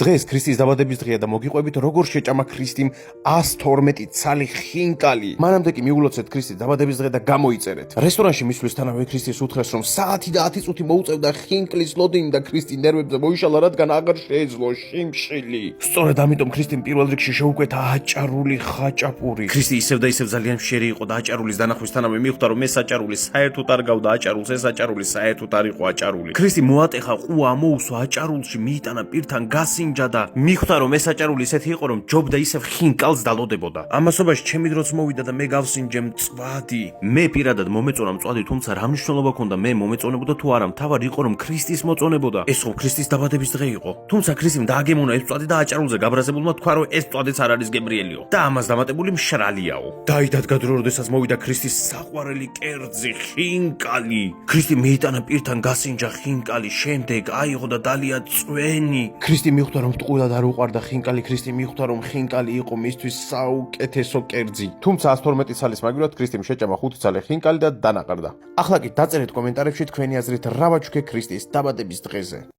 დღეს ქრისტის დაბადების დღეა და მოგიყვებით როგორ შეჭამა ქრისტიმ 112 ცალი ხინკალი. მანამდე კი მიულოცეთ ქრისტის დაბადების დღე და გამოიწერეთ. რესტორანში მისვლისთანავე ქრისტეს უთხრეს რომ საათი და 10 წუთი მოუწევდა ხინკლის ლოდინი და ქრისტი ნერვებზე მოიშალა რადგან აღარ შეეძლო შიმშილი. სწორედ ამიტომ ქრისტიმ პირველ რიგში შეუკვეთა აჭარული ხაჭაპური. ქრისტი ისევ და ისევ ძალიან მშერი იყო და აჭარულის დანახვისთანავე მიხვდა რომ ეს აჭარული საერთოდ არ გავდა აჭარულს, ეს აჭარული საერთოდ არ იყო აჭარული. ქრისტი მოატეხა ყუა ამოუსვა აჭარულში, მიიტანა პირთან გასინჯა და მიხვდა რომ ეს აჭარული ისეთი იყო რომ ჯობდა ისევ ხინკალს დალოდებოდა. ამასობაში ჩემი დროც მოვიდა და მე გავსინჯე მწვადი. მე პირადად მომეწონა მწვადი, თუმცა რა მნიშვნელობა ქონდა მე მომეწონებოდა თუ არა, მთავარი იყო რომ ქრისტის მოწონებოდა. ეს ხო ქრისტის დაბადების დღე იყო. თუმცა ქრისტიმ დააგემონა ეს მწვადი და აჭარულზე გაბრაზებულმა თქვა რომ ეს მწვადიც არ არის გემრიელიო და ამას დამატებული მშრალიაო. დაიდადგა დრო, როდესაც მოვიდა ქრისტის საყვარელი კერძი ხინკალი. ქრისტი მიიტანა პირთან გასინჯა ხინკალი, შემდეგ აიღო და დალია წვენი. ქრისტი მიხვდა რომ ტყუილად არ უყვარდა ხინკალი, ქრისტი მიხვდა რომ ხინკალი იყო მისთვის საუკეთესო კერძი. თუმცა 112 ცალის მაგივრად ქრისტიმ შეჭამა 5 ცალი ხინკალი და დანაყრდა. ახლა კი დაწერეთ კომენტარებში თქვენი აზრით რა ვაჩვქე ქრისტის დაბადების დღეზე.